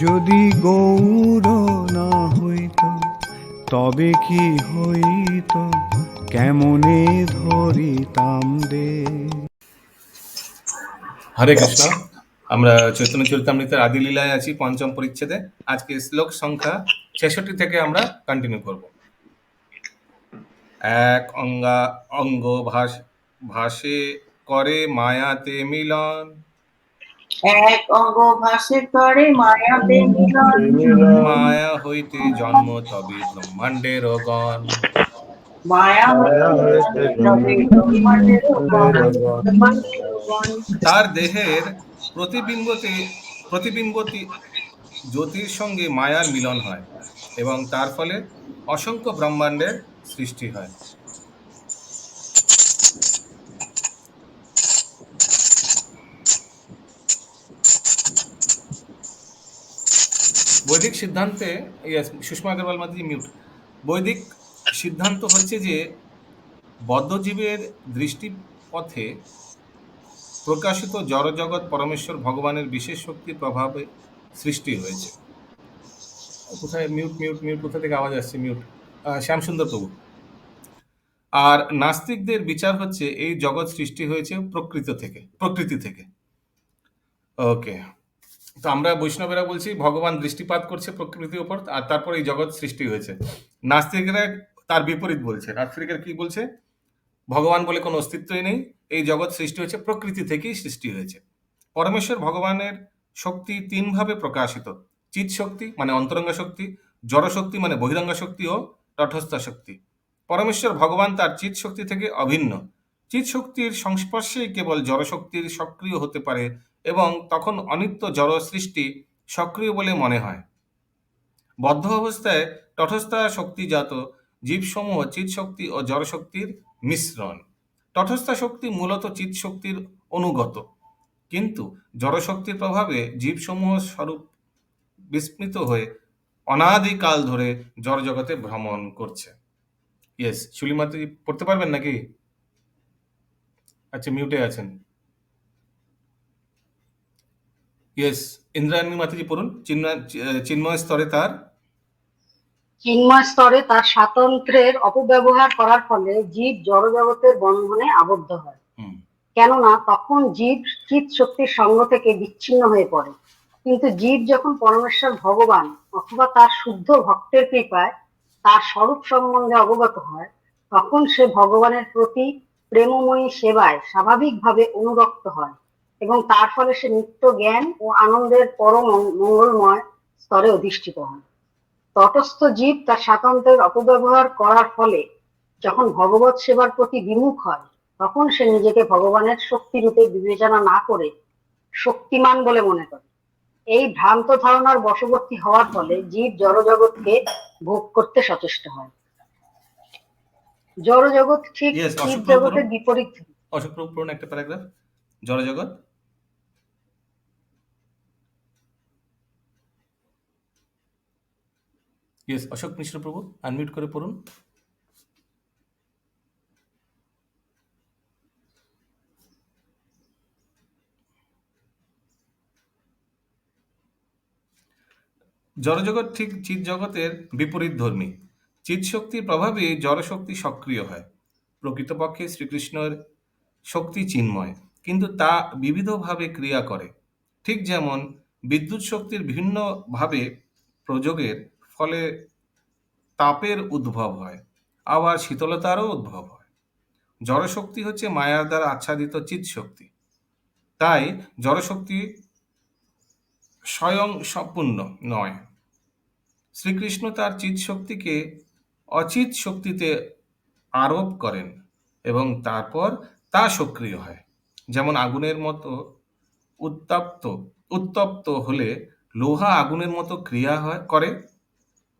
যদি গৌর না হইত তবে কি হইত, কেমনে ধরিতাম দে। হরে কৃষ্ণ। আমরা চৈতন্য চরিতামৃতের আদি লীলায় আছি, পঞ্চম পরিচ্ছেদে। আজকে শ্লোক সংখ্যা ৬৬ থেকে আমরা কন্টিনিউ করব। এক অঙ্গ ভাসে করে মায়াতে মিলন, এক অঙ্গ ভাসে করে মায়াতে মিলন, মায়া হইতে জন্ম তবে ব্রহ্মাণ্ডের গণ। মায়া হইতে তবে ব্রহ্মাণ্ডের গণ। তার দেহের প্রতিবিম্বতি জ্যোতির সঙ্গে মায়ার মিলন হয় এবং তার ফলে অসংখ্য ব্রহ্মাণ্ডের সৃষ্টি হয়। বৈদিক সিদ্ধান্তে, সুষমা আগরওয়াল মাঝি মিউট। বৈদিক সিদ্ধান্ত হচ্ছে যে বদ্ধজীবের দৃষ্টিপথে প্রকাশিত জড়জগৎ পরমেশ্বর ভগবানের বিশেষ শক্তির প্রভাবে সৃষ্টি হয়েছে। কোথায় মিউট মিউট মিউট, কোথা থেকে আওয়াজ আসছে? মিউট। শ্যামসুন্দর প্রভু। আর নাস্তিকদের বিচার হচ্ছে এই জগৎ সৃষ্টি হয়েছে প্রকৃতি থেকে। ওকে, তো আমরা বৈষ্ণবেরা বলছি ভগবান দৃষ্টিপাত করছে প্রকৃতির উপর, আর তারপর এই জগৎ সৃষ্টি হয়েছে। নাস্তিকরা তার বিপরীত বলছে। নাস্তিকরা কি বলছে? ভগবান বলে কোনো অস্তিত্বই নেই, এই জগৎ সৃষ্টি হয়েছে প্রকৃতি থেকেই সৃষ্টি হয়েছে। পরমেশ্বর ভগবানের শক্তি তিনভাবে প্রকাশিত: চিৎ শক্তি মানে অন্তরঙ্গ শক্তি, জড় শক্তি মানে বহিরঙ্গ শক্তি ও তটস্থ শক্তি। পরমেশ্বর ভগবান তার চিৎ শক্তি থেকে অভিন্ন। চিৎ শক্তির সংস্পর্শেই কেবল জড়শক্তির সক্রিয় হতে পারে এবং তখন অনিত্য জড় সৃষ্টি সক্রিয় বলে মনে হয়। বদ্ধ অবস্থায় তটস্থা শক্তিজাত জীবসমূহ চিৎ শক্তি ও জড় শক্তির মিশ্রণ। তটস্থা শক্তি মূলত চিৎ শক্তির অনুগত, কিন্তু জড়শক্তির প্রভাবে জীবসমূহ স্বরূপ বিস্মৃত হয়ে অনাদিকাল ধরে জড় জগতে ভ্রমণ করছে। ইয়েস, শুলিমাতি পড়তে পারবেন নাকি? আচ্ছা, মিউটে আছেন। ইয়েস, ইন্দ্রায়ণী মাতাজি পড়ুন। চিন্ময় স্তরে তার স্বাতন্ত্র্যের অপব্যবহার করার ফলে জীব জড়জগতের বন্ধনে আবদ্ধ হয়। কেননা তখন জীব চিৎ শক্তির সঙ্গ থেকে বিচ্ছিন্ন হয়ে পড়ে। কিন্তু জীব যখন পরমেশ্বর ভগবান অথবা তার শুদ্ধ ভক্তের কৃপায় তার স্বরূপ সম্বন্ধে অবগত হয়, তখন সে ভগবানের প্রতি প্রেমময়ী সেবায় স্বাভাবিকভাবে অনুরক্ত হয় এবং তার ফলে সে নিত্য জ্ঞান ও আনন্দের পরম মঙ্গলময় স্তরে অধিষ্ঠিত হয়। তটস্থ জীব তার স্বাতন্ত্র্যের অপব্যবহার করার ফলে যখন ভগবত সেবার প্রতি বিমুখ হয়, তখন সে নিজেকে ভগবানের শক্তি রূপে বিবেচনা না করে শক্তিমান বলে মনে করে। এই ভ্রান্ত ধারণার বশবর্তী হওয়ার ফলে জীব জড়জগৎকে ভোগ করতে সচেষ্ট হয়। জড়জগৎ ঠিক চিৎ জগতের বিপরীত। অশোক প্রভু পড়ুন একটা প্যারাগ্রাফ। জড়জগৎ ইয়েস, অশোক মিশ্র প্রভু আনমিউট করে পড়ুন। জড়জগৎ ঠিক চিৎ জগতের বিপরীত ধর্মী। চিৎ শক্তির প্রভাবে জড়শক্তি সক্রিয় হয়। প্রকৃতপক্ষে শ্রীকৃষ্ণের শক্তি চিন্ময়, কিন্তু তা বিবিধভাবে ক্রিয়া করে। ঠিক যেমন বিদ্যুৎ শক্তির বিভিন্নভাবে প্রয়োগের ফলে তাপের উদ্ভব হয়, আবার শীতলতারও উদ্ভব হয়। জড়শক্তি হচ্ছে মায়ার দ্বারা আচ্ছাদিত চিৎ শক্তি। তাই জড়শক্তি স্বয়ং সম্পূর্ণ নয়। শ্রীকৃষ্ণ তার চিৎ শক্তিকে অচিৎ শক্তিতে আরোপ করেন এবং তারপর তা সক্রিয় হয়। যেমন আগুনের মতো উত্তপ্ত হলে লোহা আগুনের মতো ক্রিয়া করে,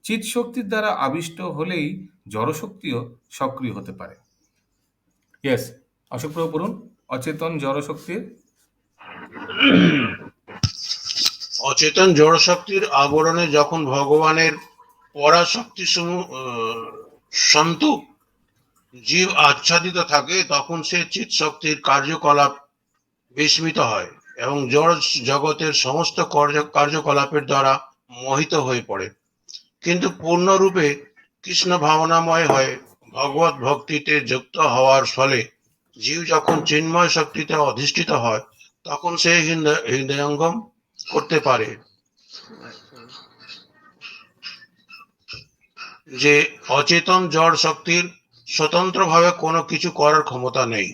চিৎ শক্তির দ্বারা আবিষ্ট হলেই জড়শক্তিও সক্রিয় হতে পারে। ইয়েস, অশোক প্রভু পড়ুন অচেতন জড়শক্তির। অচেতন জড়শক্তির আবরণে যখন ভগবানের পরাশক্তি সন্তু জীব আচ্ছাদিত থাকে, তখন সে চিৎ শক্তির কার্যকলাপ বিস্মিত হয় এবং জড় জগতের সমস্ত কার্যকলাপের দ্বারা মোহিত হয়ে পড়ে। কিন্তু পূর্ণরূপে কৃষ্ণ ভাবনাময় হয়ে ভগবত ভক্তিতে যুক্ত হওয়ার ফলে জীব যখন চিন্ময় শক্তিতে অধিষ্ঠিত হয় তখন সে হৃদয়ঙ্গম করতে পারে যে অচেতন জড় শক্তির স্বতন্ত্রভাবে কোনো কিছু করার ক্ষমতা নেই।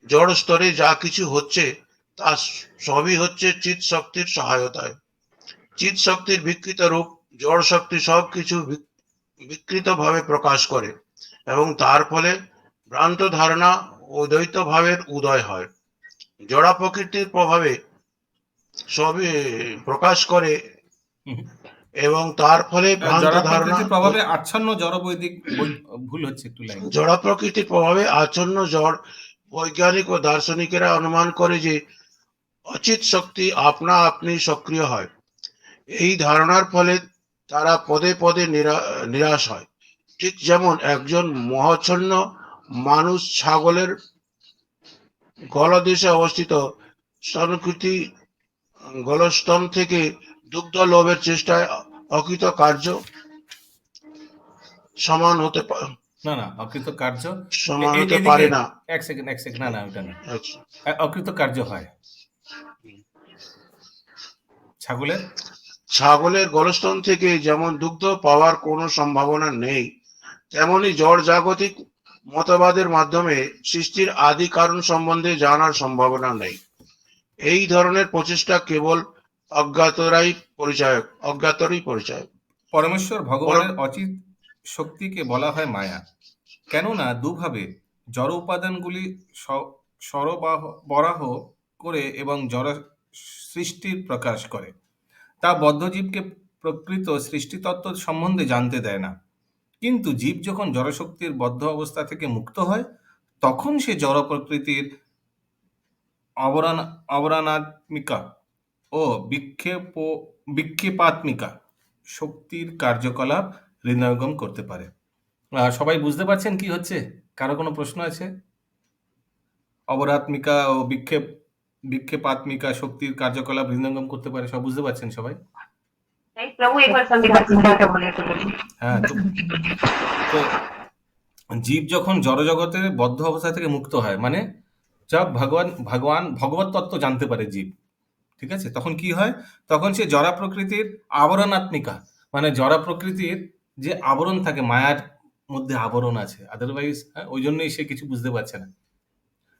জড় স্তরে যা কিছু হচ্ছে তা সবই হচ্ছে চিৎ শক্তির সহায়তায়। চিৎ শক্তির বিকৃত রূপ জড় শক্তি সবকিছু বিকৃতভাবে প্রকাশ করে এবং তার ফলে ভ্রান্ত ধারণা ও দ্বৈত ভাবের উদয় হয়। জড়া প্রকৃতির প্রভাবে সবই প্রকাশ করে হুম। এবং তার ফলে ভ্রান্ত জড়া ধারণা প্রকৃতির প্রভাবে আচ্ছন্ন জড় বৈদিক ভুল হচ্ছে একটু লাইন। জড়া প্রকৃতির প্রভাবে আচ্ছন্ন জড় বৈজ্ঞানিক ও দার্শনিকেরা অনুমান করে যে অচিত শক্তি আপনা আপনি সক্রিয় হয়। এই ধারণার ফলে তারা পদে পদে নিরাশ হয়। ঠিক যেমন একজন মোহাচ্ছন্ন মানুষ ছাগলের গলদেশে অবস্থিত স্তনকৃতি গলস্তন থেকে দুগ্ধ লোভের চেষ্টায় অকৃত কার্য সমান হতে না না, অকৃত কার্য সমান হতে পারে না। এক সেকেন্ড না না, ওটা না, আচ্ছা। অকৃত কার্য হয় ছাগলের গলস্তন থেকে যেমন দুগ্ধ পাওয়ার কোনো সম্ভাবনা নেই, তেমনি জড় জাগতিক মতবাদের মাধ্যমে সৃষ্টির আদি কারণ সম্বন্ধে জানার সম্ভাবনা নেই। এই ধরনের প্রচেষ্টা কেবল অজ্ঞাতরই পরিচয়। পরমেশ্বর ভগবানের অচিত শক্তিকে বলা হয় মায়া, কেননা দুভাবে জড় উপাদানগুলি সরবরাহ করে এবং জড় সৃষ্টির প্রকাশ করে। তা বদ্ধজীবকে প্রকৃত সৃষ্টিতত্ত্ব সম্বন্ধে জানতে দেয় না। কিন্তু জীব যখন জড়শক্তির বদ্ধ অবস্থা থেকে মুক্ত হয় তখন সে জড় প্রকৃতির অবরানাত্মিকা ও বিক্ষেপাত্মিকা শক্তির কার্যকলাপ হৃদয়ঙ্গম করতে পারে। সবাই বুঝতে পারছেন কি হচ্ছে? কারো কোনো প্রশ্ন আছে? অবরাত্মিকা ও বিক্ষেপাত্মিকা শক্তির কার্যকলাপ হৃদয়ঙ্গম করতে পারে, সব বুঝতে পারছেন সবাই? प्रभु एक बार समझा बोले तो হ্যাঁ, তো জীব যখন জড়জগতের বদ্ধ অবস্থা থেকে মুক্ত হয়, মানে যা ভগবত তত্ত্ব জানতে পারে জীব, ঠিক আছে, তখন কি হয়? তখন সে জড়া প্রকৃতির আবরণাত্মিকা, মানে জড়া প্রকৃতির যে আবরণ থাকে, মায়ার মধ্যে আবরণ আছে, আদারওয়াইজ ওই জন্যই সে কিছু বুঝতে পারছে না,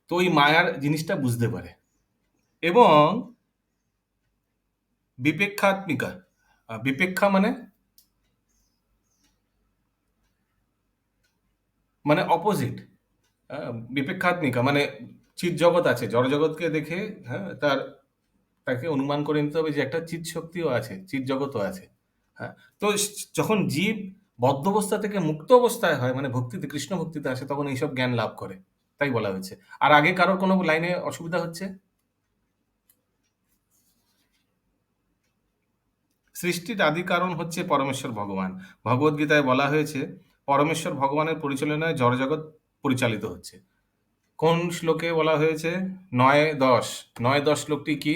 তো ওই মায়ার জিনিসটা বুঝতে পারে। এবং বিপেক্ষাত্মিকা, বিপেক্ষা মানে অপোজিট। বিপেক্ষাত্মিকা মানে চিৎ জগৎ আছে, জড়জগৎকে দেখে তাকে অনুমান করে নিতে হবে যে একটা চিৎ শক্তিও আছে, চিৎ জগৎও আছে। হ্যাঁ, তো যখন জীব বদ্ধ অবস্থা থেকে মুক্ত অবস্থায় হয়, মানে ভক্তিতে, কৃষ্ণ ভক্তিতে আসে, তখন এইসব জ্ঞান লাভ করে, তাই বলা হয়েছে। আর আগে কারোর কোনো লাইনে অসুবিধা হচ্ছে? সৃষ্টির আদি কারণ হচ্ছে পরমেশ্বর ভগবান। ভগবদ্গীতায় বলা হয়েছে পরমেশ্বর ভগবানের পরিচালনায় জড়জগৎ পরিচালিত হচ্ছে। কোন শ্লোকে বলা হয়েছে? 9-10 শ্লোকটি কি?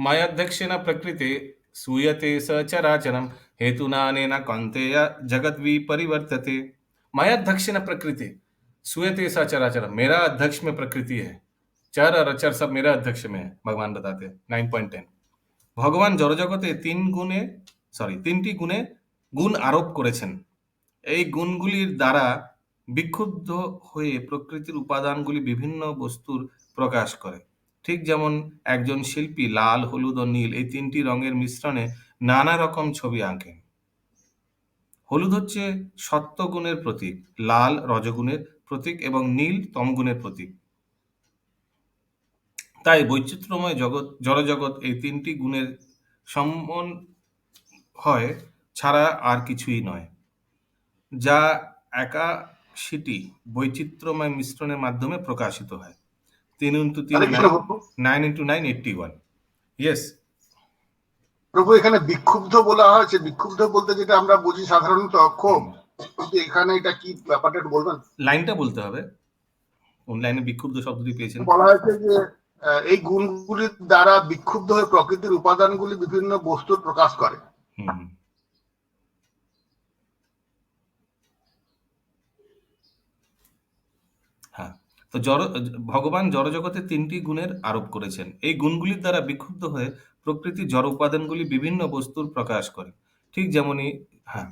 মায়াধ্যক্ষেণ প্রকৃতে सूयते सचराचरम हेतुनानेन कौन्तेय जगद्वी परिवर्तते। मायाध्यक्षेण प्रकृति सूयते सचराचरम, मेरा अध्यक्ष में प्रकृति है, चर और अचर सब मेरा अध्यक्ष में है, भगवान बताते हैं 9.10। ভগবান জড়জগতে তিনটি গুণে গুণ আরোপ করেছেন। এই গুণগুলির দ্বারা বিক্ষুব্ধ হয়ে প্রকৃতির উপাদানগুলি বিভিন্ন বস্তুর প্রকাশ করে। ঠিক যেমন একজন শিল্পী লাল, হলুদ ও নীল এই তিনটি রঙের মিশ্রণে নানা রকম ছবি আঁকেন। হলুদ হচ্ছে সত্ত্ব গুণের প্রতীক, লাল রজগুণের প্রতীক এবং নীল তমগুণের প্রতীক। তাই বৈচিত্র্যময় জড়জগৎ এই তিনটি গুণের সমন্বয় ছাড়া আর কিছুই নয়, যা একাশিটি বৈচিত্র্যময় মিশ্রণের মাধ্যমে প্রকাশিত হয়। 3 × 3 9 × 9 81। ইয়েস, প্রভু এখানে বিক্ষুব্ধ বলা হয়েছে, বিক্ষুব্ধ বলতে যেটা আমরা বুঝি সাধারণত ক্ষোভ, কিন্তু এখানে এটা কি ব্যাপারটা একটু বলবেন? লাইনটা বলতে হবে, কোন লাইনে বিক্ষুব্ধ শব্দটি পেয়েছেন। বলা হয়েছে যে এই গুণগুলির দ্বারা বিক্ষুব্ধ হয়ে প্রকৃতির উপাদানগুলি বিভিন্ন বস্তুর প্রকাশ করে। হুম। হ্যাঁ, তো ভগবান জড়জগতে 3টি গুণের আরোপ করেছেন। এই গুণগুলির দ্বারা বিক্ষুব্ধ হয়ে প্রকৃতির জড় উপাদানগুলি বিভিন্ন বস্তুর প্রকাশ করে। ঠিক যেমনই, হ্যাঁ,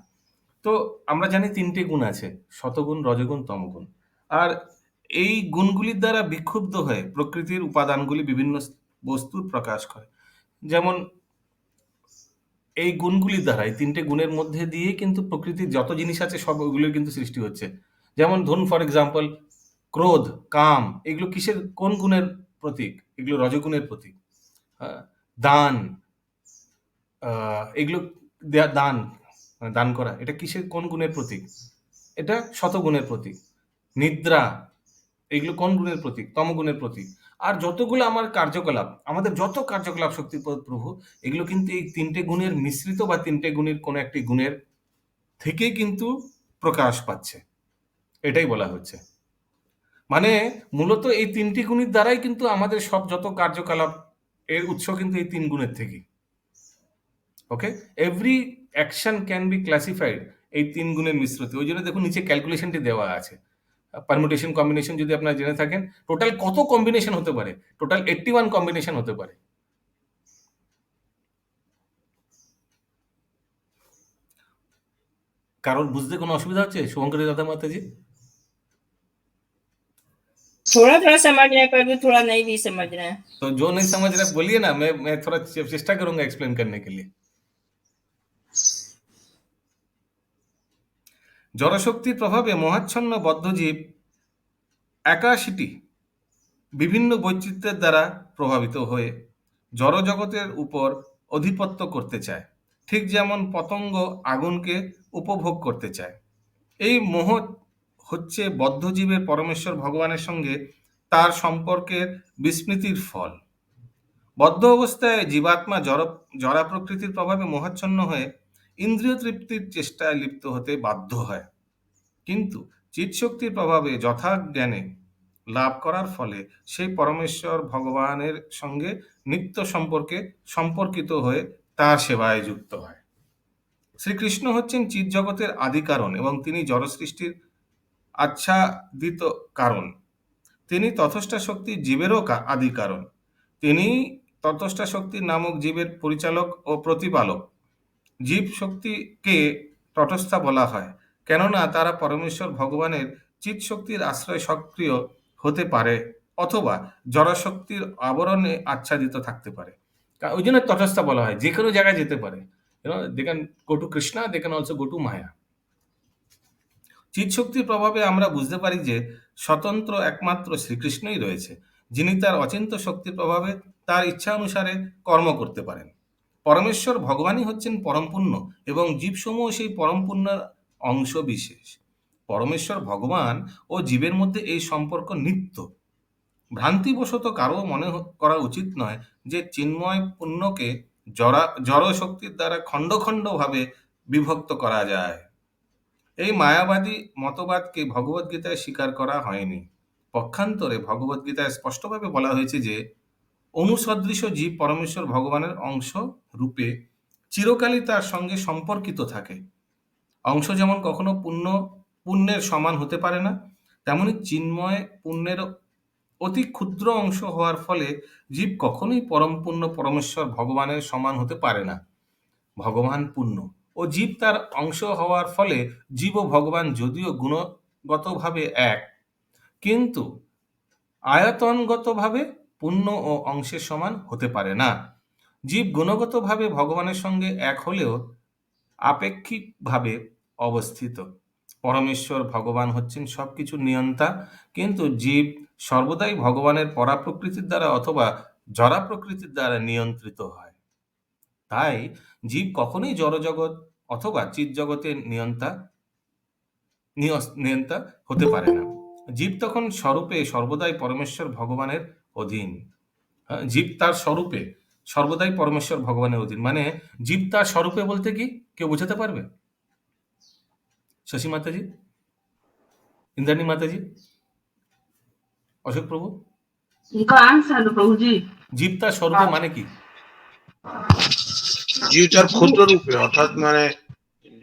তো আমরা জানি 3টে গুণ আছে, সতগুণ, রজগুণ, তমগুণ। আর এই গুণগুলির দ্বারা বিক্ষুব্ধ হয়ে প্রকৃতির উপাদানগুলি বিভিন্ন বস্তুর প্রকাশ করে। যেমন এই গুণগুলির দ্বারা, এই 3টে গুণের মধ্যে দিয়ে কিন্তু প্রকৃতির যত জিনিস আছে সব ওগুলোর কিন্তু সৃষ্টি হচ্ছে। যেমন ধরুন ফর এক্সাম্পল ক্রোধ, কাম, এগুলো কিসের, কোন গুণের প্রতীক? এগুলো রজগুণের প্রতীক। দান, এগুলো দান, দান করা, এটা কিসের, কোন গুণের প্রতীক? এটা শতগুণের প্রতীক। নিদ্রা, এগুলো কোন গুণের প্রতীক? তমগুণের প্রতীক। আর যতগুলো আমার কার্যকলাপ, আমাদের যত কার্যকলাপ শক্তি প্রভু, এগুলো কিন্তু এই 3টে গুণের মিশ্রিত বা 3টে গুণের কোন একটি গুণের থেকে কিন্তু প্রকাশ পাচ্ছে, এটাই বলা হচ্ছে। মানে মূলত এই 3টি গুণের দ্বারাই কিন্তু আমাদের সব যত কার্যকলাপ এর উৎস কিন্তু এই 3 গুণের থেকেই। Okay, every action can be classified এই 3 গুণের মিশ্রিত। ওই জন্য দেখুন নিচে ক্যালকুলেশনটি দেওয়া আছে। পারমুটেশন কম্বিনেশন যদি আপনারা জেনে থাকেন, টোটাল কত কম্বিনেশন হতে পারে? টোটাল 81 কম্বিনেশন হতে পারে। কারণ বুঝতে কোনো অসুবিধা হচ্ছে শুভঙ্করী দাদা মাতাজি? थोड़ा थोड़ा समझ रहे हैं पर भी थोड़ा नहीं भी समझ रहे हैं। तो जो नहीं समझ रहा बोलिए ना, मैं थोड़ा चेष्टा करूंगा एक्सप्लेन करने के लिए। জড়শক্তির প্রভাবে মহাচ্ছন্ন বদ্ধজীব 81টি বিভিন্ন বৈচিত্র্যের দ্বারা প্রভাবিত হয়ে জড়জগতের উপর আধিপত্য করতে চায়। ঠিক যেমন পতঙ্গ আগুনকে উপভোগ করতে চায়। এই মোহ হচ্ছে বদ্ধজীবের পরমেশ্বর ভগবানের সঙ্গে তার সম্পর্কের বিস্মৃতির ফল। বদ্ধ অবস্থায় জীবাত্মা জড়া প্রকৃতির প্রভাবে মোহাচ্ছন্ন হয়ে ইন্দ্রিয় তৃপ্তির চেষ্টায় লিপ্ত হতে বাধ্য হয়। কিন্তু চিৎশক্তির প্রভাবে যথাজ্ঞানে লাভ করার ফলে সেই পরমেশ্বর ভগবানের সঙ্গে নিত্য সম্পর্কিত হয়ে তার সেবায় যুক্ত হয়। শ্রীকৃষ্ণ হচ্ছেন চিৎ জগতের আদি কারণ এবং তিনি জড় সৃষ্টির আচ্ছাদিত কারণ। তিনি তথস্থা শক্তি জীবেরও আদি কারণ। তিনি তথস্থা শক্তি নামক জীবের পরিচালক ও প্রতিপালক। জীব শক্তিকে তটস্থা বলা হয়, কেননা তারা পরমেশ্বর ভগবানের চিৎ শক্তির আশ্রয় সক্রিয় হতে পারে অথবা জড়শক্তির আবরণে আচ্ছাদিত থাকতে পারে। ওই জন্য তটস্থা বলা হয়, যে কোনো জায়গায় যেতে পারে। They can go to Krishna, they can also go to Maya. চিৎ শক্তির প্রভাবে আমরা বুঝতে পারি যে স্বতন্ত্র একমাত্র শ্রীকৃষ্ণই রয়েছে, যিনি তার অচিন্ত শক্তির প্রভাবে তার ইচ্ছা অনুসারে কর্ম করতে পারেন। পরমেশ্বর ভগবানই হচ্ছেন পরমপুণ্য এবং জীবসমূহ সেই পরমপুণ্যের অংশ বিশেষ। পরমেশ্বর ভগবান ও জীবের মধ্যে এই সম্পর্ক নিত্য। ভ্রান্তিবশত কারো মনে করা উচিত নয় যে চিন্ময় পুণ্যকে জড় শক্তির দ্বারা খণ্ড খণ্ড ভাবে বিভক্ত করা যায়। এই মায়াবাদী মতবাদকে ভগবদ্গীতায় স্বীকার করা হয়নি। পক্ষান্তরে ভগবদ্গীতায় স্পষ্টভাবে বলা হয়েছে যে অনুসদৃশ জীব পরমেশ্বর ভগবানের অংশ রূপে চিরকালই তার সঙ্গে সম্পর্কিত থাকে। অংশ যেমন কখনো পুণ্যের সমান হতে পারে না, তেমনি চিন্ময় পুণ্যের অতি ক্ষুদ্র অংশ হওয়ার ফলে জীব কখনোই পরম পুণ্য পরমেশ্বর ভগবানের সমান হতে পারে না। ভগবান পুণ্য ও জীব তার অংশ হওয়ার ফলে জীব ও ভগবান যদিও গুণগতভাবে এক, কিন্তু আয়তনগতভাবে পুণ্য ও অংশের সমান হতে পারে না। জীব গুণগতভাবে ভগবানের সঙ্গে এক হলেও আপেক্ষিকভাবে অবস্থিত। পরমেশ্বর ভগবান হচ্ছেন সবকিছুর নিয়ন্তা, কিন্তু জীব সর্বদাই ভগবানের পরাপ্রকৃতির দ্বারা অথবা জড়া প্রকৃতির দ্বারা নিয়ন্ত্রিত হয়। তাই জীব কখনোই জড়জগৎ অথবা চিৎ জগতের নিয়ন্তা হতে পারে না। জীব তখন স্বরূপে সর্বদাই পরমেশ্বর ভগবানের অধীন। জীব তার স্বরূপে সর্বদাই পরমেশ্বর ভগবানের অধীন। মানে জীব তার স্বরূপে বলতে কি কেউ বোঝাতে পারবে? শশী মাতাজি, इंद्राणी माताजी, অশোক প্রভু, उनका आंसर दो प्रभु जी। জীব তার স্বরূপে মানে কি? জীব তার ক্ষুদ্র রূপে, অর্থাৎ মানে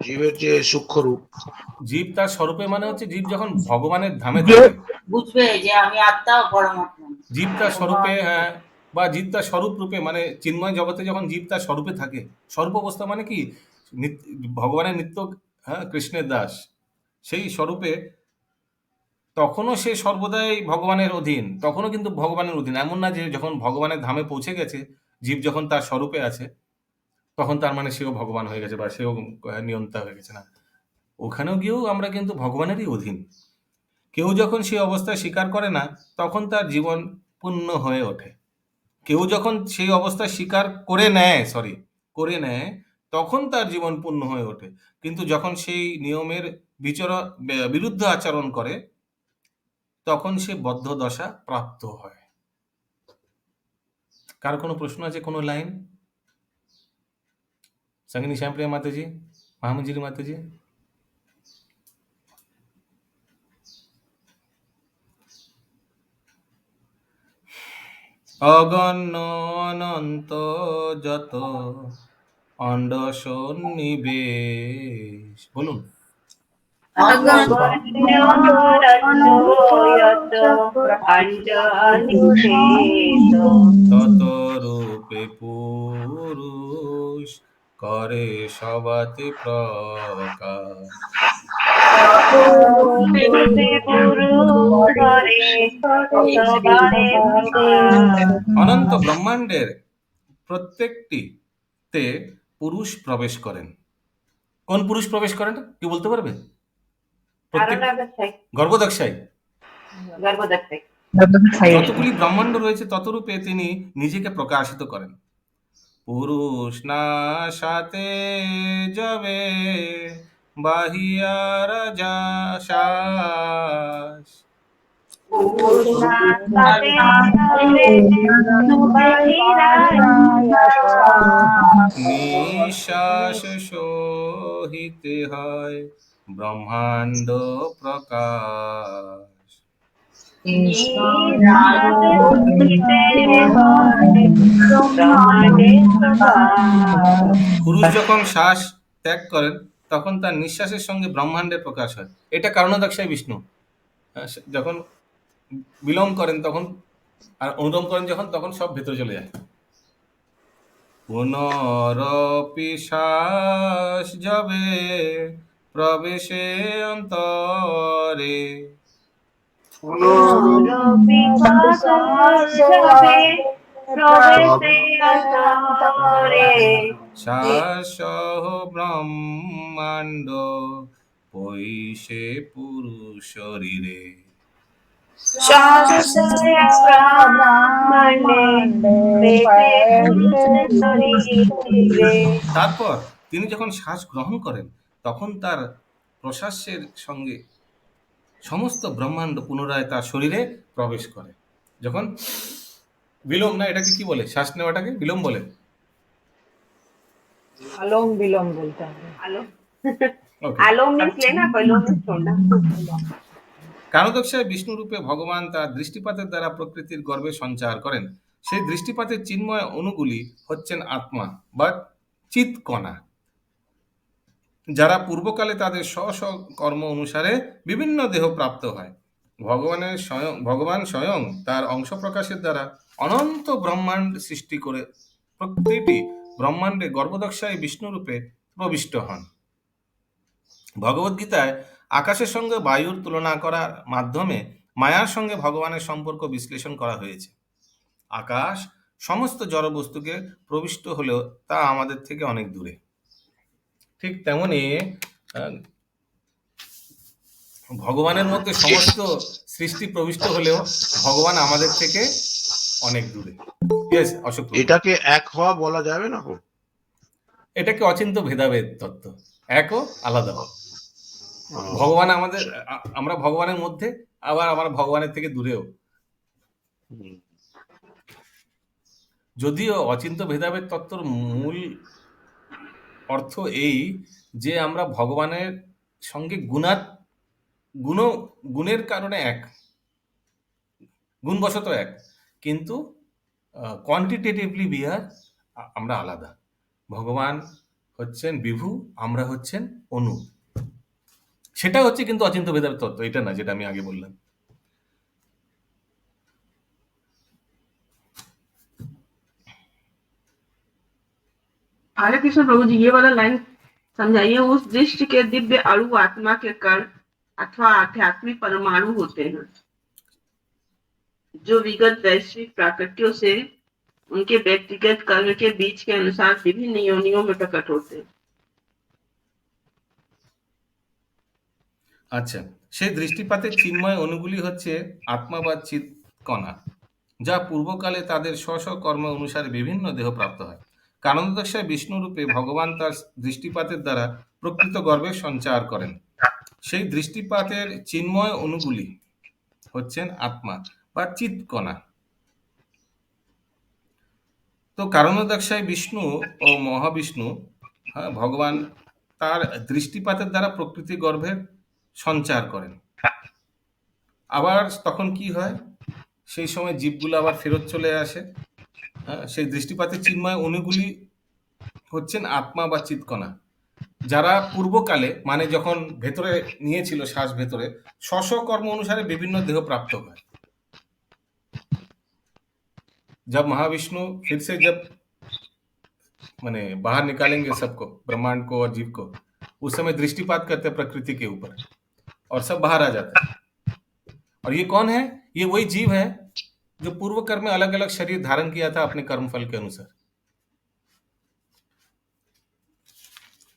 জীবের যে সূক্ষ্ম রূপ। জীব তার স্বরূপে মানে হচ্ছে জীব যখন ভগবানের ধামে যে থাকে, বুঝবে যে আমি আত্মা পরমাত্মা। জীব তার স্বরূপে, হ্যাঁ, বা জীব তার স্বরূপ রূপে, মানে চিন্ময় জগতে যখন জীব তার স্বরূপে থাকে, স্বরূপ অবস্থা মানে কি ভগবানের নিত্য, হ্যাঁ, কৃষ্ণের দাস, সেই স্বরূপে তখনও সে সর্বদাই ভগবানের অধীন, তখনও কিন্তু ভগবানের অধীন। এমন না যে যখন ভগবানের ধামে পৌঁছে গেছে, জীব যখন তার স্বরূপে আছে তখন তার মানে সেও ভগবান হয়ে গেছে বা সেও নিয়ন্তা হয়ে গেছে, না। ওখানেও গিয়েও আমরা কিন্তু ভগবানেরই অধীন। কেউ যখন সেই অবস্থায় স্বীকার করে না তখন তার জীবন পূর্ণ হয়ে ওঠে। কেউ যখন সেই অবস্থায় স্বীকার করে নেয় তখন তার জীবন পূর্ণ হয়ে ওঠে। কিন্তু যখন সেই নিয়মের বিরুদ্ধে আচরণ করে তখন সে বদ্ধ দশা প্রাপ্ত হয়। কার কোনো প্রশ্ন আছে? কোনো লাইন? संगिनी श्यामप्रिया माता जी, महामंजिरी माता जी। অগণ্য অনন্ত যত অণ্ড সন্নিবেশ, বলুন। তত রূপে পুরুষ করে সবাতে প্রকাশ। অনন্ত ব্রহ্মাণ্ডের প্রত্যেকটিতে পুরুষ প্রবেশ করেন। কোন পুরুষ প্রবেশ করেন কি বলতে পারবে? গর্ভদক্ষায়। যতগুলি ব্রহ্মাণ্ড রয়েছে ততরূপে তিনি নিজেকে প্রকাশিত করেন। পুরুষ না সাথে যাবে বাহিয়ার শ্বাস, নিঃশ্বাস সহিতে হয় ব্রহ্মাণ্ড প্রকাশ। পুরুষ যখন শ্বাস ত্যাগ করেন তখন তার নিঃশ্বাসের সঙ্গে ব্রহ্মাণ্ডের প্রকাশ হয়। এটা কারণোদক্ষায় বিষ্ণু যখন বিলম্ব করেন তখন, আর অনুলোম করেন যখন, তখন সব ভেতরে চলে যায়। পুনরপি শ্বাস যাবে প্রবেশে অন্তরে, শ্বাস সহ ব্রহ্মাণ্ড পৈশে পুরুষ শরীরে। তারপর তিনি যখন শ্বাস গ্রহণ করেন তখন তার প্রশ্বাসের সঙ্গে সমস্ত ব্রহ্মাণ্ড পুনরায় তার শরীরে প্রবেশ করে। যখন বিলোম, না এটাকে কি বলে, শ্বাস নেওয়াটাকে বিলোম বলে। আলোম বিলোম বলতে হবে। আলোম মিন্স লেনা, বিলোম মিন্স ছোড়না। কারণোদক্ষায় বিষ্ণু রূপে ভগবান তার দৃষ্টিপাতের দ্বারা প্রকৃতির গর্ভে সঞ্চার করেন। সেই দৃষ্টিপাতের চিন্ময় অণুগুলি হচ্ছেন আত্মা বা চিৎকণা, যারা পূর্বকালে তাদের স্ব স্ব কর্ম অনুসারে বিভিন্ন দেহ প্রাপ্ত হয়। ভগবান স্বয়ং তার অংশ প্রকাশের দ্বারা অনন্ত ব্রহ্মাণ্ড সৃষ্টি করে প্রত্যেকটি ব্রহ্মাণ্ডে গর্ভদক্ষায় বিষ্ণুরূপে প্রবিষ্ট হন। ভগবদ্গীতায় আকাশের সঙ্গে বায়ুর তুলনা করার মাধ্যমে মায়ার সঙ্গে ভগবানের সম্পর্ক বিশ্লেষণ করা হয়েছে। আকাশ সমস্ত জড় বস্তুকে প্রবিষ্ট হলেও তা আমাদের থেকে অনেক দূরে। ঠিক তেমনি ভগবানের মধ্যে সমস্ত সৃষ্টি প্রবিষ্ট হলেও ভগবান আমাদের থেকে অনেক দূরে। ইয়েস অশোক, এটাকে এক হওয়া বলা যাবে না? এটাকে অচিন্ত ভেদাভেদ তত্ত্ব, একও আলাদা। ভগবান আমাদের, আমরা ভগবানের মধ্যে, আবার আমরা ভগবানের থেকে দূরেও। যদিও অচিন্ত্য ভেদাভেদ তত্ত্বর মূল অর্থ এই যে আমরা ভগবানের সঙ্গে গুণের কারণে এক, গুণবশত এক, কিন্তু কোয়ান্টিটেটিভলি আমরা আলাদা। ভগবান হচ্ছেন বিভু, আমরা হচ্ছেন অনু। সেটা হচ্ছে কিন্তু অচিন্ত্য ভেদাভেদ তত্ত্ব, এটা না যেটা আমি আগে বললাম। हरे कृष्ण प्रभु जी, ये वाला लाइन समझाइए। उस दृष्टि के दिव्य अणु आत्मा के कण अथवा आध्यात्मिक परमाणु होते हैं, जो विगत वैश्विक प्राकृतियों से उनके व्यक्तिगत कर्म के बीच के अनुसार विभिन्न योनियों में प्रकट होते हैं। আচ্ছা, সেই দৃষ্টিপাতের চিন্ময় অনুগুলি হচ্ছে আত্মা বা চিৎ কণা, যা পূর্বকালে তাদের স্ব স্ব কর্ম অনুসারে বিভিন্ন দেহ প্রাপ্ত হয়। কারণদশায় বিষ্ণুরূপে ভগবান তার দৃষ্টিপাতের দ্বারা প্রকৃত গর্ভের সঞ্চার করেন। সেই দৃষ্টিপাতের চিন্ময় অনুগুলি হচ্ছেন আত্মা বা চিৎ কণা। তো কারণদশায় বিষ্ণু ও মহাবিষ্ণু, ভগবান তার দৃষ্টিপাতের দ্বারা প্রকৃতি গর্ভের সঞ্চার করেন। আবার তখন কি হয়, সেই সময় জীবগুলো আবার ফেরত চলে আসে। সেই দৃষ্টিপাতের চিন্ময় অনুগুলি হচ্ছেন আত্মা বা চিৎকণা, যারা পূর্বকালে মানে যখন ভেতরে নিয়েছিল শ্বাস ভেতরে, স্ব কর্ম অনুসারে বিভিন্ন দেহ প্রাপ্ত হয়। जब महाविष्णु फिर से जब माने बाहर निकालेंगे सबको, ब्रह्मांड को और जीव को, उस समय दृष्टिपात करते हैं प्रकृति के ऊपर और सब बाहर आ जाता है। और ये कौन है? ये वही जीव है जो पूर्व कर्म में अलग अलग शरीर धारण किया था अपने कर्मफल के अनुसार।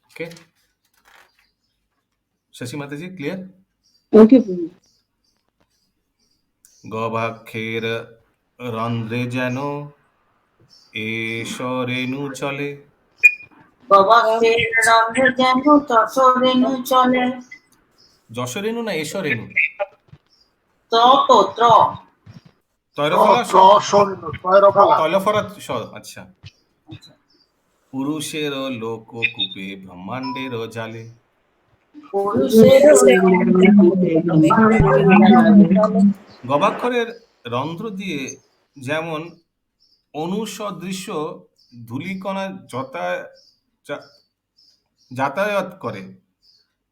ओके, शशि माता जी क्लियर? ओके। গবাক্ষের রন্ধ্রে যেন এসো রেণু চলে। যশোরেণু না এসো রেণু? আচ্ছা। পুরুষের লোককূপে ব্রহ্মাণ্ডের জালে। গবাক্ষরের রন্ধ্র দিয়ে যেমন অনুসদৃশ্য ধূলিকণা যাতায়াত করে,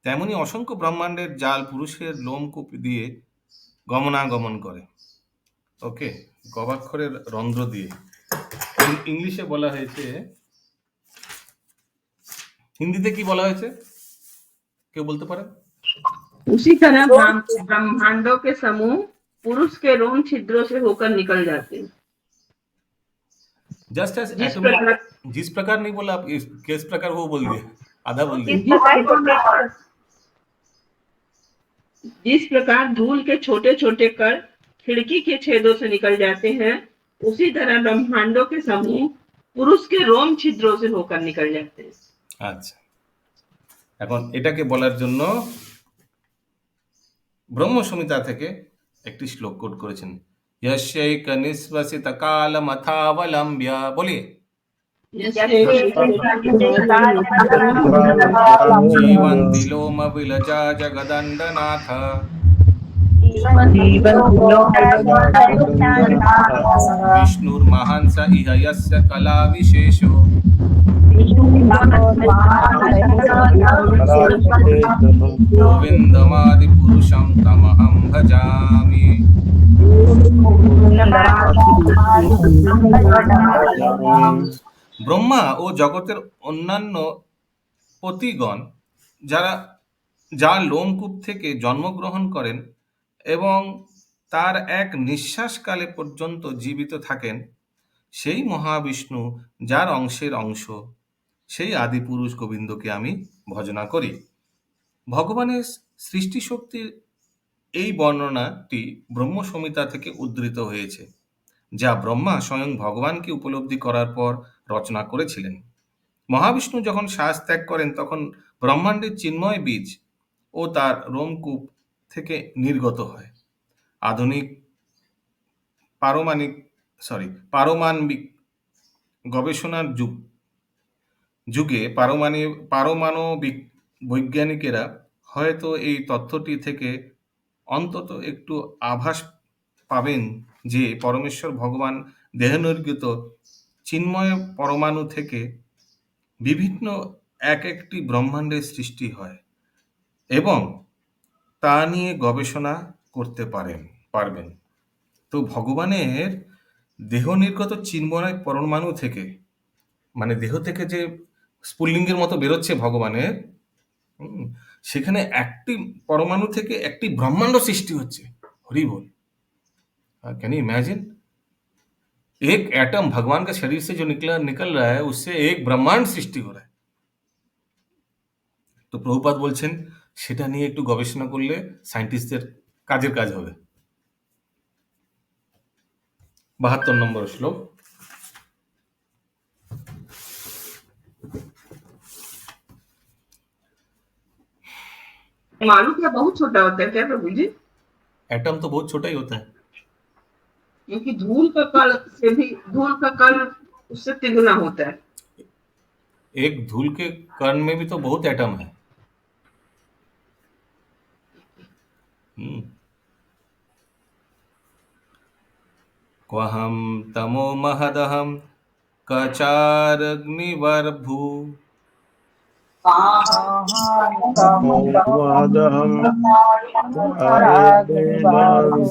তেমনি অসংখ্য ব্রহ্মাণ্ডের জাল পুরুষের লোমকূপ দিয়ে গমনাগমন করে। ওকে, গবাক্ষরের রন্ধ্র দিয়ে ইংলিশে বলা হয়েছে, হিন্দিতে কি বলা হয়েছে কেউ বলতে পারে? उसी तरह ब्रह्मांडों के समूह पुरुष के रोम छिद्रों से होकर निकल जाते हैं। जस्ट एज जिस प्रकार नहीं बोला आप, किस प्रकार वो बोल दिया, आधा बोल दिया। जिस प्रकार धूल के छोटे छोटे कण खिड़की के छेदों से निकल जाते हैं, उसी तरह ब्रह्मांडों के समूह पुरुष के रोम छिद्रों से होकर निकल जाते हैं। আচ্ছা, এখন এটাকে বলার জন্য ব্রহ্ম সংহিতা থেকে একটি শ্লোক কোট করেছেন। यस्यैक निःश्वसित कालमथावलम्ब्य, बोलिए। जीवन्ति लोमविलजा जगदण्डनाथ, विष्णुर्महान् स इह यस्य कलाविशेषो, गोविन्दमादिपुरुषं तमहं भजामि। ব্রহ্মা ও জগতের অন্যান্য পতিগণ যার লোমকূপ থেকে জন্মগ্রহণ করেন এবং তার এক নিঃশ্বাসকালে পর্যন্ত জীবিত থাকেন, সেই মহাবিষ্ণু যার অংশের অংশ, সেই আদিপুরুষ গোবিন্দকে আমি ভজনা করি। ভগবানের সৃষ্টি শক্তির এই বর্ণনাটি ব্রহ্ম সংহিতা থেকে উদ্ধৃত হয়েছে, যা ব্রহ্মা স্বয়ং ভগবানকে উপলব্ধি করার পর রচনা করেছিলেন। মহাবিষ্ণু যখন শ্বাস ত্যাগ করেন তখন ব্রহ্মাণ্ডের চিন্ময় বীজ ও তার রোমকূপ থেকে নির্গত হয়। আধুনিক পারমাণবিক গবেষণার যুগে পারমাণবিক বৈজ্ঞানিকেরা হয়তো এই তথ্যটি থেকে অন্তত একটু আভাস পাবেন যে পরমেশ্বর ভগবান দেহনির্গত চিন্ময় পরমাণু থেকে বিভিন্ন একটি ব্রহ্মাণ্ডের সৃষ্টি হয় এবং তা নিয়ে গবেষণা করতে পারবেন। তো ভগবানের দেহ নির্গত চিন্ময় পরমাণু থেকে, মানে দেহ থেকে যে স্ফুল্লিঙ্গের মতো বেরোচ্ছে ভগবানের, সেখানে একটি পরমাণু থেকে একটি ব্রহ্মাণ্ড সৃষ্টি হচ্ছে। হরি বল। Can you imagine? एक एटम भगवान के शरीर से जो निकल रहा है, उससे एक ब्रह्मांड सृष्टि हो रहा है। তো প্রভুপাদ বলছেন সেটা নিয়ে একটু গবেষণা করলে সায়েন্টিস্টদের কাজের কাজ হবে। 72 নম্বর শ্লোক। परमाणु क्या बहुत छोटा होता है क्या प्रभु जी? एटम तो बहुत छोटा ही होता है, क्योंकि धूल का कण उससे तिगुना होता है। एक धूल के कण में भी तो बहुत एटम है। क्वहम तमो महदहम कचारग्निवर्भु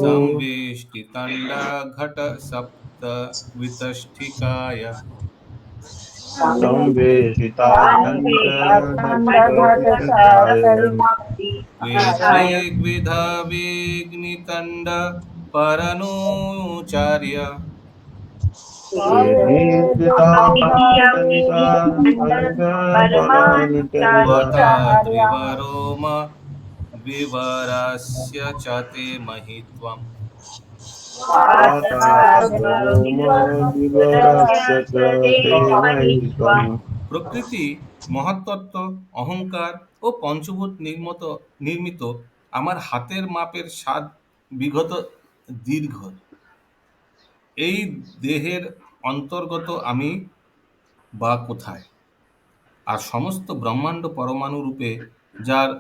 संवेष्टितंडा घट सप्त वितष्ठिकाय वेद्वेग्विधा विघ्नितंड परनुचार्य त्रिवरोम विवरस्य च ते महित्वम्। প্রকৃতি, মহাতত্ত্ব, অহংকার ও পঞ্চভূত নির্মিত আমার হাতের মাপের 7 বিঘত দীর্ঘ এই দেহের অন্তর্গত আমি বা কোথায়? আর সমস্ত ব্রহ্মাণ্ড পরমাণু রূপে যার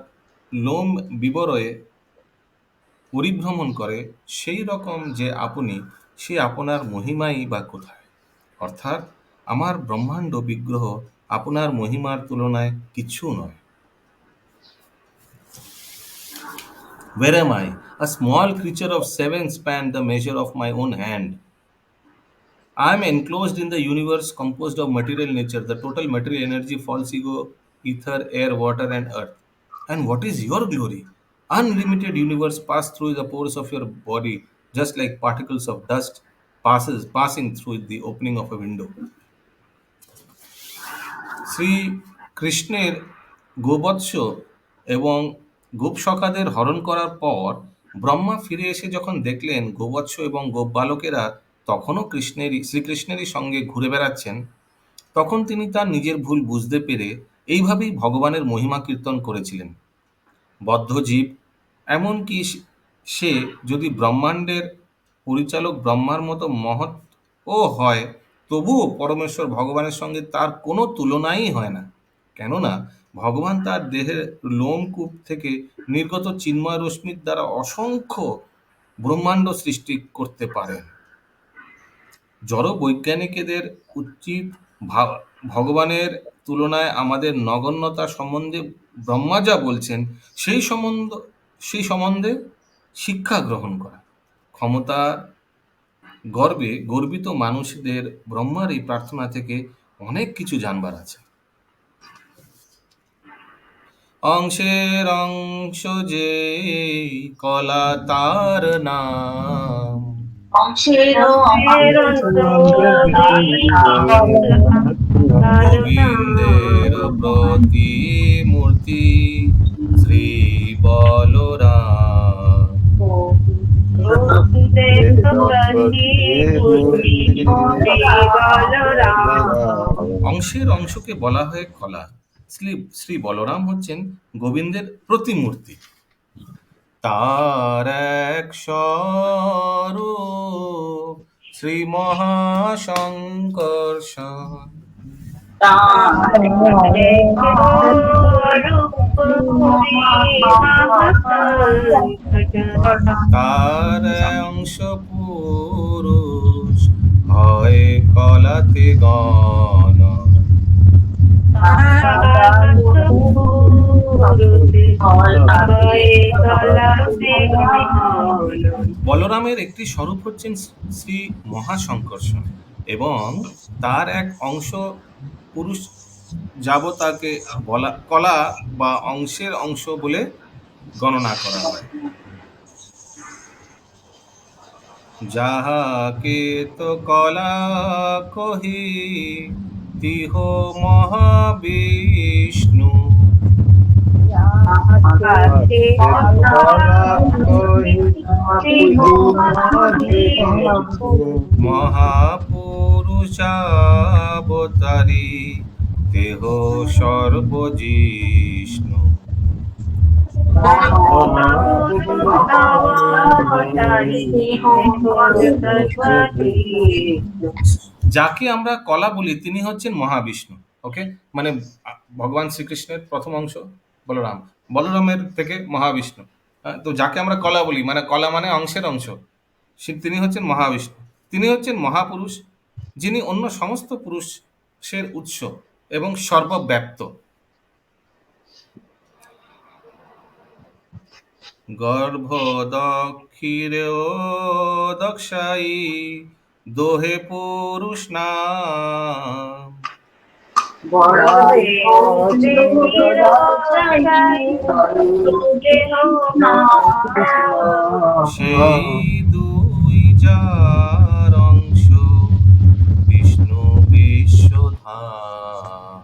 লোম বিবরয়ে পরিভ্রমণ করে, সেই রকম যে আপনি, সে আপনার মহিমাই বা কোথায়? অর্থাৎ আমার ব্রহ্মাণ্ড বিগ্রহ আপনার মহিমার তুলনায় কিছু নয়। Where am I? A small creature of 7 span the measure of my own hand. I am enclosed in the universe composed of material nature, the total material energy, false ego, ether, air, water and earth. And what is your glory? Unlimited universe pass through the pores of your body, just like particles of dust passing through the opening of a window. Shri কৃষ্ণের গোবৎস এবং গোপসখাদের হরণ করার পর ব্রহ্মা ফিরে এসে যখন দেখলেন গোবৎস এবং গোপ বালকেরা তখনও শ্রীকৃষ্ণেরই সঙ্গে ঘুরে বেড়াচ্ছেন, তখন তিনি তার নিজের ভুল বুঝতে পেরে এইভাবেই ভগবানের মহিমা কীর্তন করেছিলেন। বদ্ধজীব, এমনকি সে যদি ব্রহ্মাণ্ডের পরিচালক ব্রহ্মার মতো মহৎ ও হয়, তবুও পরমেশ্বর ভগবানের সঙ্গে তার কোনো তুলনাই হয় না। কেননা ভগবান তার দেহের লোমকূপ থেকে নির্গত চিন্ময় রশ্মির দ্বারা অসংখ্য ব্রহ্মাণ্ড সৃষ্টি করতে পারেন। জড় বৈজ্ঞানিকদের উচিত ভগবানের তুলনায় আমাদের নগণ্যতা সম্বন্ধে ব্রহ্মা যা বলছেন সেই সম্বন্ধে শিক্ষা গ্রহণ করা। ক্ষমতা গর্বে গর্বিত মানুষদের ব্রহ্মার এই প্রার্থনা থেকে অনেক কিছু জানবার আছে। অংশের অংশ যে কলা তার নাম, গোবিন্দের প্রতিমূর্তি শ্রী বলরাম। অংশের অংশকে বলা হয় কলা। শ্রী বলরাম হচ্ছেন গোবিন্দের প্রতিমূর্তি। তার এক স্বরূপ শ্রী মহাশঙ্কর্ষণ তার অংশ পুরুষ হয় কলাতে গণ। বলরামের একটি স্বরূপ হচ্ছেন শ্রী মহাশঙ্কর্ষণ এবং তার এক অংশ পুরুষ যাবতাকে বলা কলা বা অংশের অংশ বলে গণনা করা হয়। যাহাকে তো কলা কহি তিহ মহাবিষ্ণু, মহাপুরুষাবতারি দেহ সর্বজিষ্ণু। যাকে আমরা কলা বলি তিনি হচ্ছেন মহাবিষ্ণু। ওকে, মানে ভগবান শ্রীকৃষ্ণের প্রথম অংশ বলরাম, বলরামের থেকে মহাবিষ্ণু। তো যাকে আমরা কলা বলি, মানে কলা মানে অংশের অংশ, তিনি হচ্ছেন মহাবিষ্ণু। তিনি হচ্ছেন মহাপুরুষ, যিনি অন্য সমস্ত পুরুষের উৎস এবং সর্বব্যাপ্ত। গর্ভ দক্ষিরেও দক্ষাই দোহে পুরুষ নাম, সেই দুই যার অংশ বিষ্ণু বিশ্বধাম।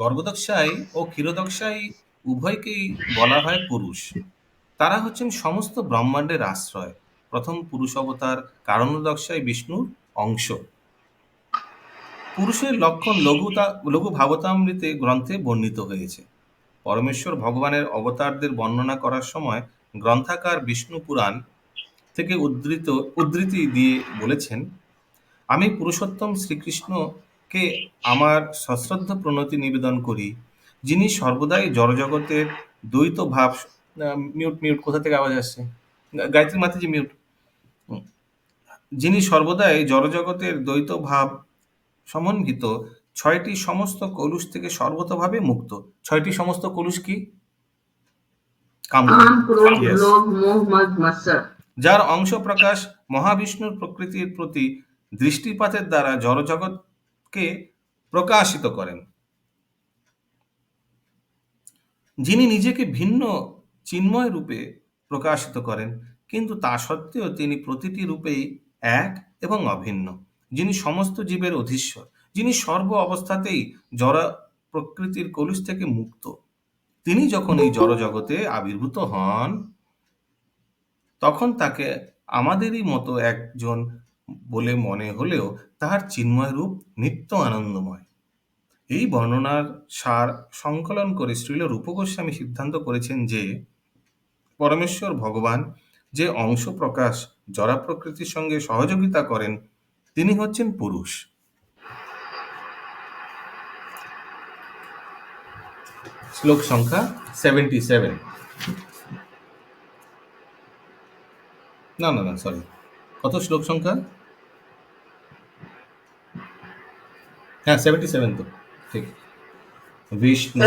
গর্ভদক্ষাই ও ক্ষীরদক্ষাই উভয়কেই বলা হয় পুরুষ। তারা হচ্ছেন সমস্ত ব্রহ্মাণ্ডের আশ্রয়। প্রথম পুরুষ অবতার কারণদক্ষাই বিষ্ণুর অংশ। পুরুষের লক্ষণ লঘু ভাবতামৃতে গ্রন্থে বর্ণিত হয়েছে। পরমেশ্বর ভগবানের অবতারদের বর্ণনা করার সময় গ্রন্থাকার বিষ্ণু পুরাণ থেকে উদ্ধৃতি দিয়ে বলেছেন, আমি পুরুষোত্তম শ্রীকৃষ্ণকে আমার সশ্রদ্ধ প্রণতি নিবেদন করি, যিনি সর্বদাই জড়জগতের দ্বৈত ভাব। মিউট কোথা থেকে আওয়াজ আসছে? গায়ত্রী মাতাজি মিউট। যিনি সর্বদাই জড়জগতের দ্বৈত ভাব সমন্বিত ছয়টি সমস্ত কলুষ থেকে সর্বতভাবে মুক্ত। ছয়টি সমস্ত কলুষ কি? কাম, ক্রোধ, লোভ, মোহ, মদ, মাৎসর। যার অংশ প্রকাশ মহাবিষ্ণুর প্রকৃতির প্রতি দৃষ্টিপাতের দ্বারা জড়জগৎকে প্রকাশিত করেন। যিনি নিজেকে ভিন্ন চিন্ময় রূপে প্রকাশিত করেন, কিন্তু তা সত্ত্বেও তিনি প্রতিটি রূপেই এক এবং অভিন্ন। যিনি সমস্ত জীবের অধীশ্বর, যিনি সর্ব অবস্থাতেই জড় প্রকৃতির কলুষ থেকে মুক্ত। তিনি যখন এই জড়জগতে আবির্ভূত হন, তখন তাকে আমাদেরই মতো একজন বলে মনে হলেও তাহার চিন্ময় রূপ নিত্য আনন্দময়। এই বর্ণনার সার সংকলন করে শ্রীল রূপ গোস্বামী সিদ্ধান্ত করেছেন যে পরমেশ্বর ভগবান যে অংশ প্রকাশ জড়া প্রকৃতির সঙ্গে সহযোগিতা করেন, তিনি হচ্ছেন পুরুষ। শ্লোক সংখ্যা 77। না, সরি, কত শ্লোক সংখ্যা? হ্যাঁ, 77 তো ঠিক। বিষ্ণু,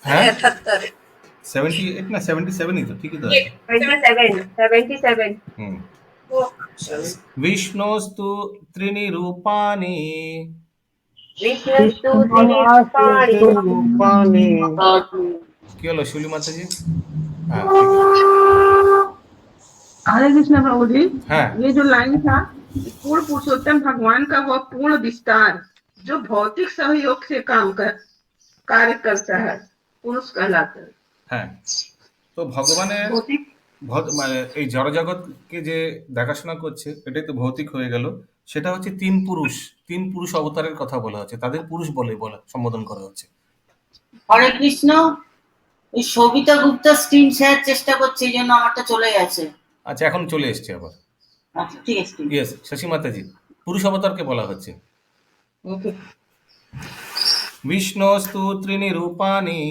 হ্যাঁ 78 না 77ই তো, ঠিকই তো আছে। 77 বিষ্ণুস্তু ত্রিণি রূপাণি, কি হলো শিউলি মাতাজি? হ্যাঁ, हरे कृष्ण प्रभु जी। हाँ। ये जो लाइन था, पूर्ण पुरुषोत्तम भगवान का वह पूर्ण विस्तार जो भौतिक सहयोग से कार्य करता है, पुरुष कहलाता है। হ্যাঁ, তো ভগবানের মানে এই জড়জগৎকে যে দেখাশোনা করছে, এটাই তো ভৌতিক হয়ে গেল। সেটা হচ্ছে তিন পুরুষ অবতারের কথা বলা হচ্ছে, তাদের পুরুষ বলে সম্বোধন করা হচ্ছে। হরে কৃষ্ণ। ওই সবিতা গুপ্তা স্ক্রিন শেয়ার চেষ্টা করছে, এই জন্য আমারটা চলে গেছে। আচ্ছা, এখন চলে এসছে আবার। আচ্ছা, ঠিক আছে, ঠিক আছে। ইয়েস, শশী মাতাজি, পুরুষ অবতারকে বলা হচ্ছে। ওকে। বিষ্ণুস্তু ত্রিণি রূপাণি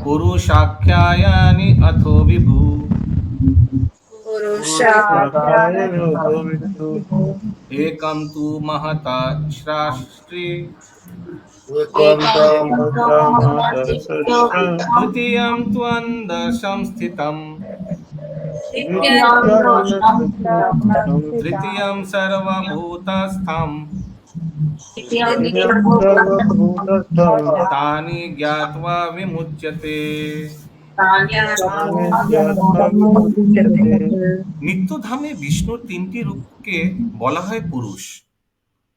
পুরুষাখ্যায়ানি অথো বিভু একম তু মহতা স্রাষ্ট্রে দ্বিতীয়ম ত্বন্দ সংস্থিতম তৃতীয়ম সর্বভূতস্থম তানি জ্ঞাত্বা বিমুচ্যতে। নিত্যধামে বিষ্ণুর তিনটি রূপকে বলা হয় পুরুষ।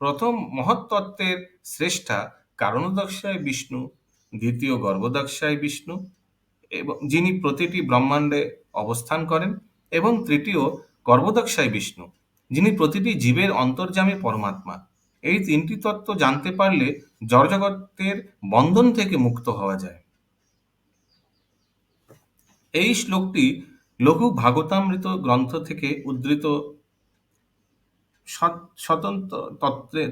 প্রথম মহত্তত্ত্বের শ্রেষ্ঠা কারণোদক্ষায় বিষ্ণু, দ্বিতীয় গর্ভদক্ষায় বিষ্ণু এবং যিনি প্রতিটি ব্রহ্মাণ্ডে অবস্থান করেন, এবং তৃতীয় গর্ভদক্ষায় বিষ্ণু, যিনি প্রতিটি জীবের অন্তর্যামী পরমাত্মা। এই তিনটি তত্ত্ব জানতে পারলে জড়জগতের বন্ধন থেকে মুক্ত হওয়া যায়। এই শ্লোকটি লঘু ভাগবতামৃত গ্রন্থ থেকে উদ্ধৃত স্বতন্ত্র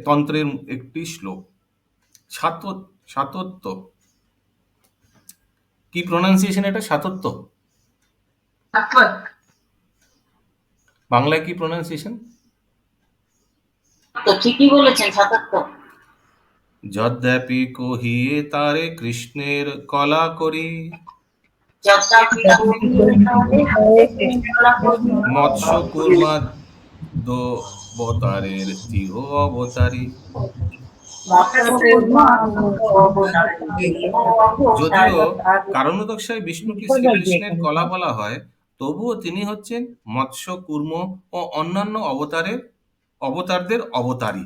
তন্ত্রের একটি শ্লোক। সাতত্য, কি প্রোনাউন্সিয়েশন এটা? সাতত্য বাংলায় কি প্রোনাউন্সিয়েশন? তো ঠিকই বলেছেন, সাতাত্ত। যদ্যপি কহিয়ে তারে কৃষ্ণের কলা করি, মৎস্য কুর্মাদ্যবতারের তিহ অবতারী। যদিও কারণোদক্ষায় বিষ্ণুকে শ্রীকৃষ্ণের কলা বলা হয়, তবুও তিনি হচ্ছেন মৎস্য, কুর্ম ও অন্যান্য অবতারদের অবতারী।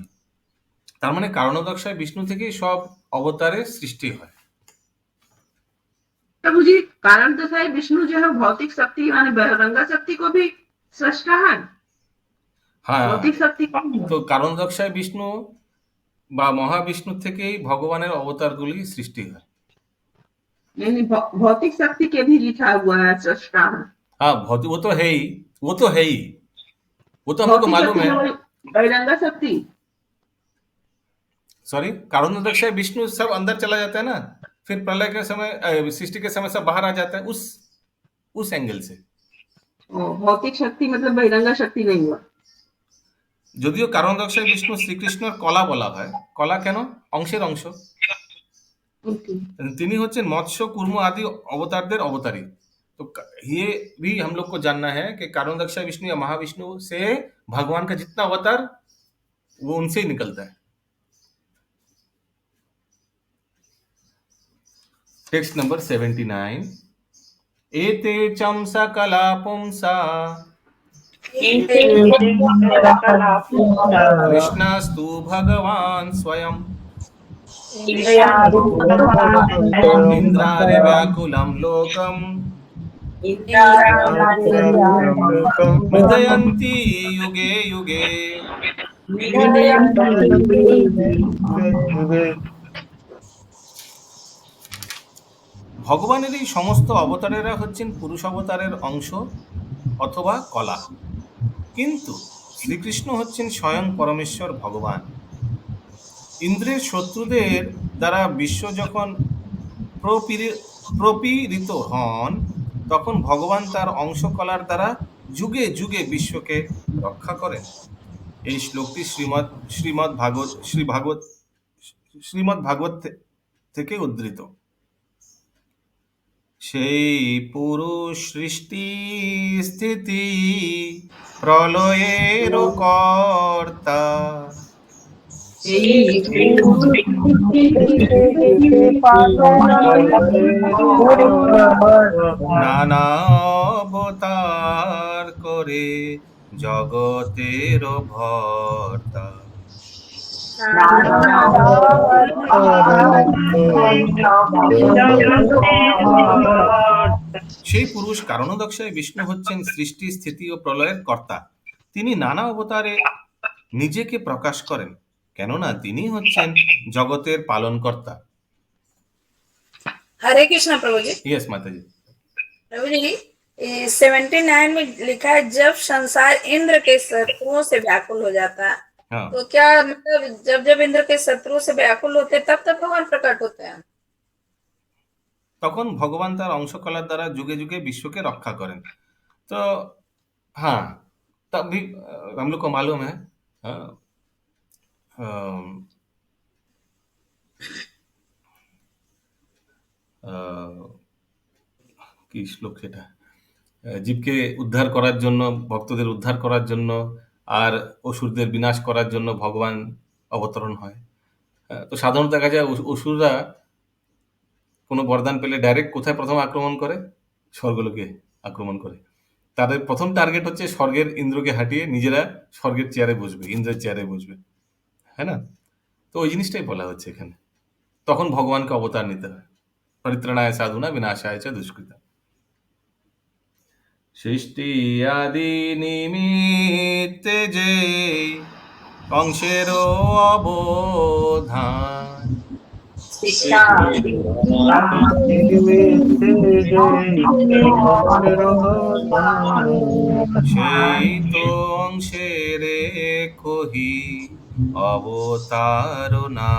তার মানে কারণোদক্ষায় বিষ্ণু থেকেই সব অবতারের সৃষ্টি হয়। प्रभु जी, कारण दशाई विष्णु जो है भौतिक शक्ति यानी बहिरंगा शक्ति को भी सृष्टा है। হ্যাঁ, भौतिक शक्ति कौन है? তো কারণোদক্ষায় বিষ্ণু বা মহাবিষ্ণু থেকেই ভগবানের অবতারগুলি সৃষ্টি হয়। यानी भौतिक शक्ति के भी लिखा हुआ है सृष्टा है। हाँ, वो तो है ही, वो तो है ही, वो तो हमको मालूम है। बहिरंगा शक्ति, सॉरी, कारणोदक्षाय विष्णु सब अंदर चला जाता है ना, फिर प्रलय के समय सृष्टि के समय सब बाहर आ जाता है, उस एंगल से। भौतिक शक्ति मतलब बहिरंगा शक्ति नहीं हुआ। যদিও কারণোদক্ষায় বিষ্ণু শ্রীকৃষ্ণের কলা বলা হয়। কলা কেন? অংশের অংশ। তিনি হচ্ছেন মৎস্য, কুর্ম आदि अवतारদের अवतारी। तो ये भी हम लोग को जानना है कि कारणोदक्षाय विष्णु या महाविष्णु से भगवान का जितना अवतार वो उनसे ही निकलता है। Text number 79। एते चं सकला पुंसा कृष्णस्तु भगवान् स्वयं इंद्रारे व्याकुलं लोकं मृदयन्ति युगे युगे। ভগবানের এই সমস্ত অবতারেরা হচ্ছেন পুরুষ অবতারের অংশ অথবা কলা, কিন্তু শ্রীকৃষ্ণ হচ্ছেন স্বয়ং পরমেশ্বর ভগবান। ইন্দ্রের শত্রুদের দ্বারা বিশ্ব যখন প্রপীড়িত হন, তখন ভগবান তার অংশ কলার দ্বারা যুগে যুগে বিশ্বকে রক্ষা করেন। এই শ্লোকটি শ্রীমদ্ ভাগবত থেকে উদ্ধৃত। সেই পুরুষ সৃষ্টি স্থিতি প্রলয়ের কর্তা, নানা অবতার করে জগতের ভর্তা। সেই পুরুষ কারণোদক্ষায় বিষ্ণু হচ্ছেন সৃষ্টি, স্থিতি ও প্রলয়ের কর্তা। তিনি নানা অবতারে নিজেকে প্রকাশ করেন। কেননা তিনি হচ্ছেন জগতের পালনকর্তা। हरे कृष्णा प्रभु जी। यस माता जी। प्रभु जी 79 में लिखा है जब संसार इंद्र के शत्रुओं से व्याकुल हो जाता है। हाँ। तो क्या मतलब जब जब इंद्र के शत्रु से व्याकुल होते हैं तब तब भगवान प्रकट होते हैं? তখন ভগবান তার অংশকলার দ্বারা যুগে যুগে বিশ্বকে রক্ষা করেন। তো हाँ, तब भी हम लोग को मालूम है কি শ্লোক সেটা, জীবকে উদ্ধার করার জন্য, ভক্তদের উদ্ধার করার জন্য আর অসুরদের বিনাশ করার জন্য ভগবান অবতরণ হয়। তো সাধারণত দেখা যায় অসুররা কোনো বরদান পেলে ডাইরেক্ট কোথায় প্রথম আক্রমণ করে? স্বর্গলোকে আক্রমণ করে। তাদের প্রথম টার্গেট হচ্ছে স্বর্গের ইন্দ্রকে হাঁটিয়ে নিজেরা স্বর্গের চেয়ারে বসবে, ইন্দ্রের চেয়ারে বসবে, হ্যাঁ না? তো ওই জিনিসটাই বলা হচ্ছে এখানে। তখন ভগবানকে অবতার নিতে হয়। পরিত্রাণায় সাধুনা বিনাশায় চ দুষ্কৃতা। সৃষ্টি আদি নিমিত্তে যে অংশেরও অবধান, সেই তো অংশের কহি অবতারণা।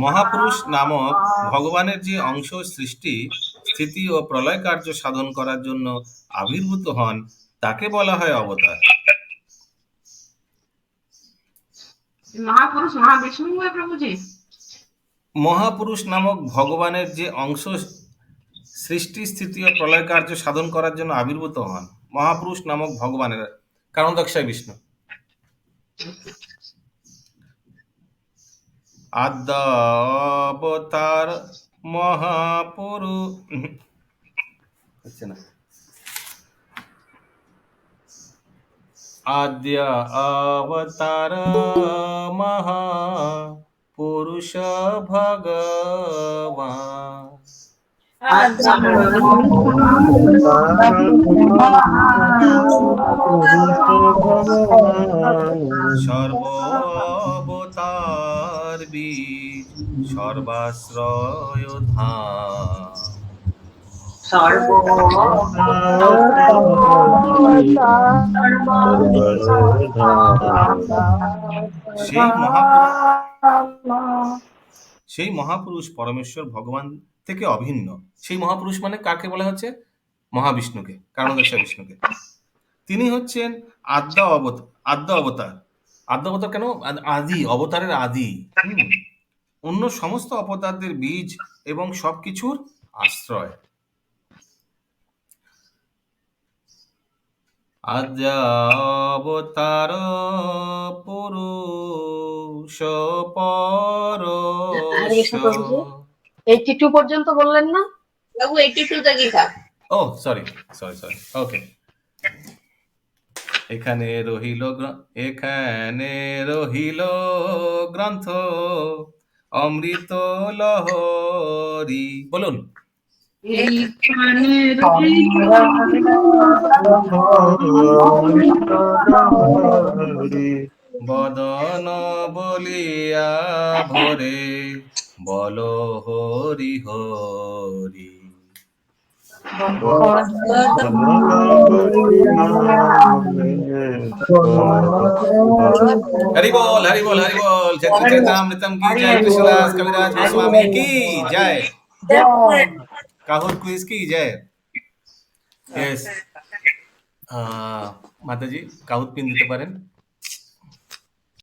মহাপুরুষ নামক ভগবানের যে অংশ সৃষ্টি, স্থিতি ও প্রলয় কার্য সাধন করার জন্য আবির্ভূত হন তাকে বলা হয় অবতার। महापुरुष महाविष्णु हुए प्रभु जी। মহাপুরুষ নামক ভগবানের যে অংশ সৃষ্টি স্থিতি ও প্রলয় কার্য সাধন করার জন্য আবির্ভূত হন, মহাপুরুষ নামক ভগবানের কারণ দক্ষায় বিষ্ণু। আদ্য অবতার মহাপুরুষ হচ্ছে না, আদ্য অবতার মহাপুরুষ ভগবান, সর্ব অবতার বীজ সর্বাশ্রয় ধাম। সেই মহাপুরুষ পরমেশ্বর ভগবান থেকে অভিন্ন। সেই মহাপুরুষ মানে কাকে বলা হচ্ছে? মহাবিষ্ণুকে, কারণদশা বিষ্ণুকে। তিনি হচ্ছেন আদ্য অবতার। আদ্য অবতার কেন? আদি, অবতারের আদি, অন্য সমস্ত অবতারদের বীজ এবং সবকিছুর আশ্রয়। আদ্য অবতার পুরুষ পরশ। 82 পর্যন্ত বললেন না বাবু? 82 तक ही था। ও সরি, ওকে। এখানে রহিল গ্রন্থ অমৃত লহরী। বলুন। বদন বলিয়া ভরে বল হরি হরি। हरि बोल हरि बोल हरि बोल। चैतन्य चरितामृतम की जय, कृष्णदास कविराज गोस्वामी की जय, काहुर क्विज की जय। यस, মাতাজি কাহুর পিন দিতে পারেন।